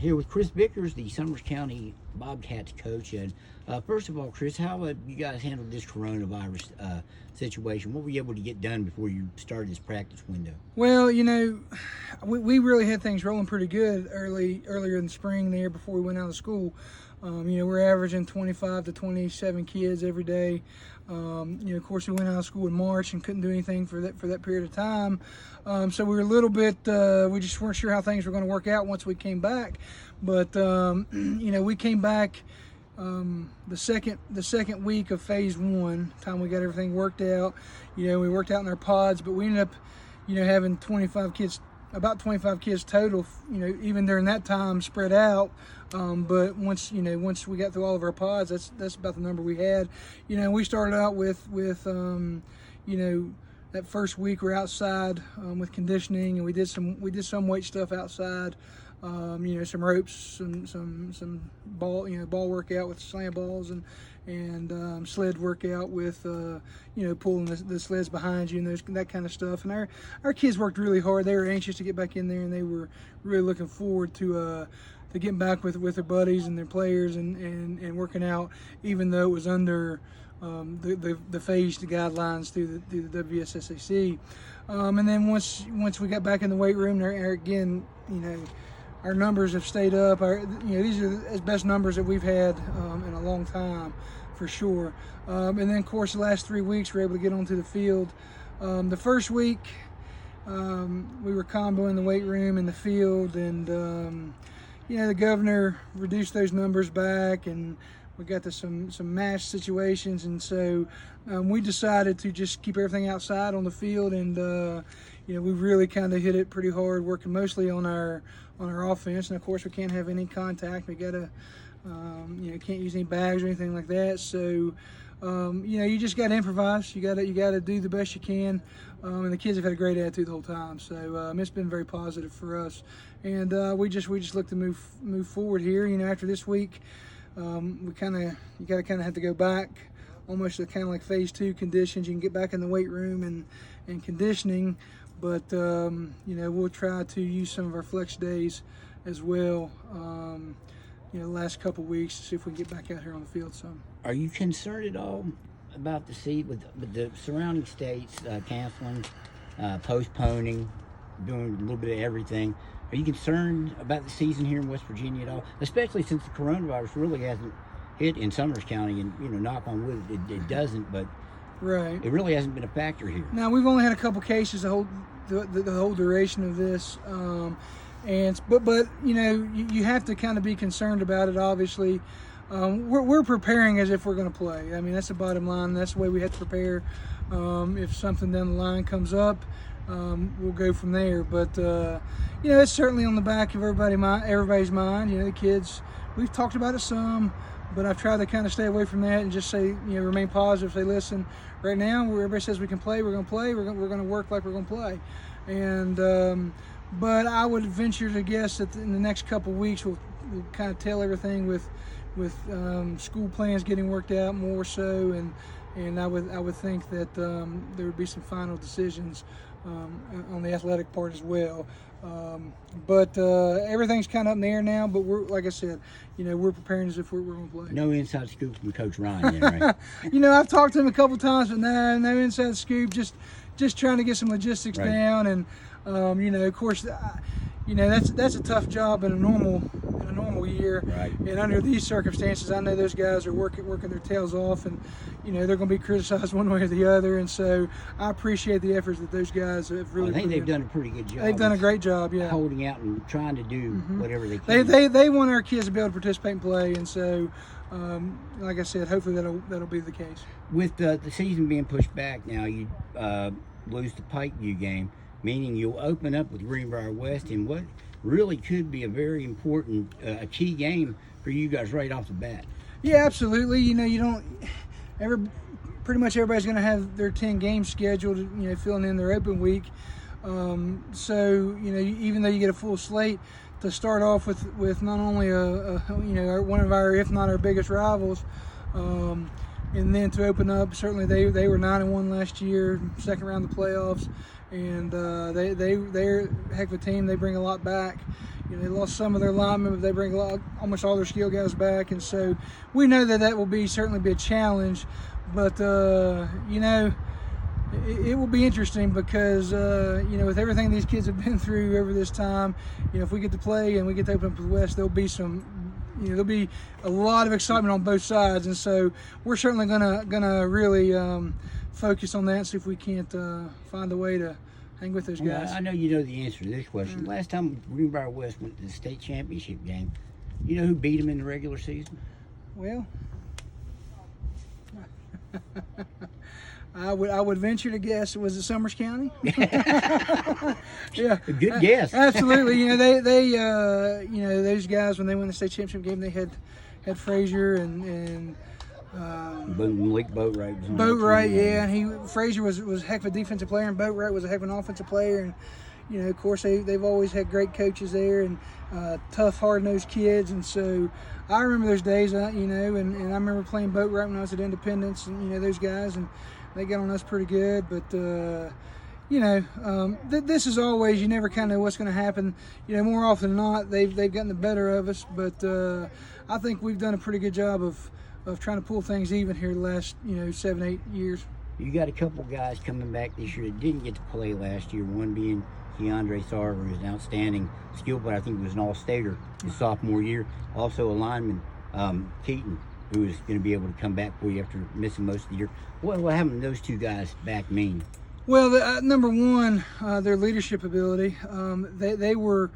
here with Chris Vicars, the Summers County Bobcats coach. And first of all, Chris, how have you guys handled this coronavirus situation? What were you able to get done before you started this practice window? Well, we really had things rolling pretty good earlier in the spring there before we went out of school. We're averaging 25 to 27 kids every day. Of course, we went out of school in March and couldn't do anything for that period of time. So we were a little bit, we just weren't sure how things were going to work out once we came back. But we came back the second week of phase one. Time we got everything worked out. We worked out in our pods, but we ended up, having 25 kids. About 25 kids total, even during that time spread out. But once we got through all of our pods, that's about the number we had. We started out with that first week we're outside with conditioning, and we did some weight stuff outside. Some ropes, some ball workout with slam balls, and sled workout with pulling the sleds behind you and that kind of stuff. And our kids worked really hard. They were anxious to get back in there, and they were really looking forward to getting back with their buddies and their players and working out, even though it was under the phased guidelines through the WSSAC. And then once we got back in the weight room, there again, our numbers have stayed up. These are the best numbers that we've had in a long time, for sure. And then, of course, the last 3 weeks we were able to get onto the field. The first week we were comboing the weight room and the field, and the governor reduced those numbers back, and we got to some mass situations, and so we decided to just keep everything outside on the field, and we really kind of hit it pretty hard, working mostly on our offense. And of course, we can't have any contact. We gotta can't use any bags or anything like that. So you just gotta improvise. You gotta do the best you can. And the kids have had a great attitude the whole time. So it's been very positive for us. And we just look to move forward here. After this week, you gotta kind of have to go back almost to kind of like phase two conditions. You can get back in the weight room and conditioning, but we'll try to use some of our flex days as well. The last couple weeks to see if we can get back out here on the field some. Are you concerned at all about the seed with the surrounding states canceling, postponing, doing a little bit of everything? Are you concerned about the season here in West Virginia at all, especially since the coronavirus really hasn't hit in Summers County, and knock on wood, it doesn't, but right, it really hasn't been a factor here. Now, we've only had a couple cases the whole duration of this, but you have to kind of be concerned about it. Obviously, we're preparing as if we're going to play. I mean, that's the bottom line. That's the way we have to prepare. If something down the line comes up, we'll go from there. But it's certainly on the back of everybody's mind. The kids. We've talked about it some, but I've tried to kind of stay away from that and just say, remain positive. Say, listen, right now, where everybody says we can play, we're going to play. We're going to work like we're going to play. And but I would venture to guess that in the next couple of weeks, we'll kind of tell everything with school plans getting worked out more so, and I would think that there would be some final decisions on the athletic part as well. But everything's kind of up in the air now. But we're, like I said, we're preparing as if we're going to play. No inside scoop from Coach Ryan, then, right? I've talked to him a couple times, but no inside scoop. Just trying to get some logistics down, and of course, that's a tough job in a normal year. Right. And under these circumstances, I know those guys are working their tails off, and they're going to be criticized one way or the other. And so I appreciate the efforts that those guys have really. I think they've done a pretty good job. They've done a great job, yeah. Holding out and trying to do whatever they can. They want our kids to be able to participate and play, and so like I said, hopefully that'll be the case. With the season being pushed back now, you lose the Pikeview game, meaning you'll open up with Greenbrier West in what really could be a very important, a key game for you guys right off the bat. Yeah, absolutely. Pretty much everybody's going to have their 10 games scheduled, filling in their open week. So, even though you get a full slate, to start off with not only one of our, if not our biggest rivals, and then to open up, certainly they were 9-1 last year, second round of the playoffs, and they're a heck of a team. They bring a lot back. You know, they lost some of their linemen, but they bring almost all their skill guys back, and so we know that will certainly be a challenge. But you know, it will be interesting because you know, with everything these kids have been through over this time, you know, if we get to play and we get to open up the West, there'll be there'll be a lot of excitement on both sides, and so we're certainly gonna really focus on that and see if we can't find a way to hang with those guys. Well, I know you know the answer to this question. Last time Greenbrier West went to the state championship game, you know who beat them in the regular season? Well, I would venture to guess it was the Summers County. Yeah, Good guess. Absolutely. You know, they you know, those guys, when they won the state championship game, they had Frazier and Malik Boatwright was on that Boatwright, team. yeah, and Frazier was a heck of a defensive player, and Boatwright was a heck of an offensive player, and you know, of course, they've always had great coaches there and tough, hard-nosed kids, and so I remember those days, you know, and I remember playing Boatwright when I was at Independence, and you know, those guys, and they got on us pretty good, but you know, this is always, you never kind of know what's going to happen. You know, more often than not, they've gotten the better of us, but I think we've done a pretty good job of trying to pull things even here the last, you know, 7-8 years. You got a couple guys coming back this year that didn't get to play last year. One being Keandre Sarver, who's an outstanding skill player. I think he was an all-stater his sophomore year. Also a lineman, Keaton, who is going to be able to come back for you after missing most of the year. What having those two guys back mean? Well, number one, their leadership ability. They were,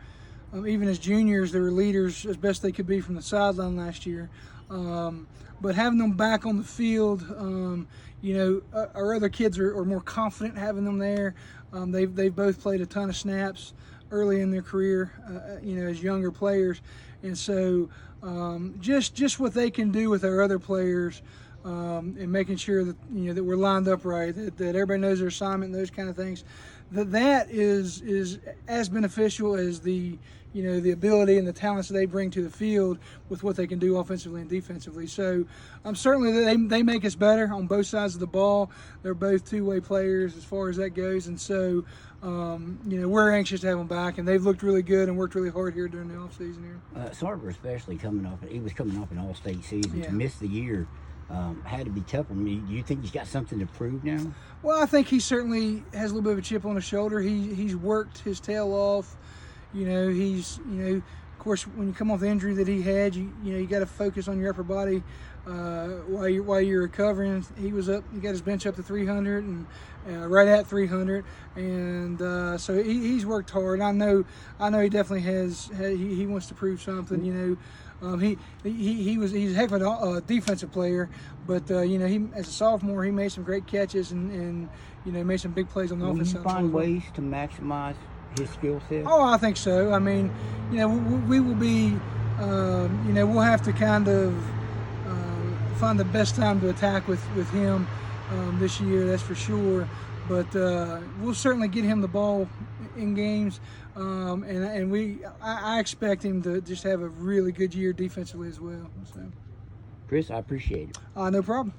even as juniors, they were leaders as best they could be from the sideline last year. But having them back on the field, you know, our other kids are more confident having them there. They've both played a ton of snaps early in their career, you know, as younger players, and so just what they can do with our other players, and making sure that, you know, that we're lined up right, that everybody knows their assignment and those kind of things. That is as beneficial as the, you know, the ability and the talents that they bring to the field with what they can do offensively and defensively. So certainly they make us better on both sides of the ball. They're both two-way players as far as that goes, and so you know, we're anxious to have them back, and they've looked really good and worked really hard here during the offseason here. Sarver especially he was coming off an all-state season. Yeah. To miss the year had to be tough. I mean, do you think he's got something to prove now? Well, I think he certainly has a little bit of a chip on his shoulder. He's worked his tail off. You know, you know, of course, when you come off the injury that he had, you know, you got to focus on your upper body while you're recovering. He got his bench up to 300 and right at 300, and so he's worked hard. I know he definitely has. He wants to prove something. You know, he's a heck of a defensive player, but you know, as a sophomore, he made some great catches and you know, made some big plays on the offense. Will you find ways to maximize his skill set? Oh, I think so. I mean, you know, we will be, you know, we'll have to kind of find the best time to attack with him this year, that's for sure. But we'll certainly get him the ball in games, and I expect him to just have a really good year defensively as well. So, Chris, I appreciate it. no problem.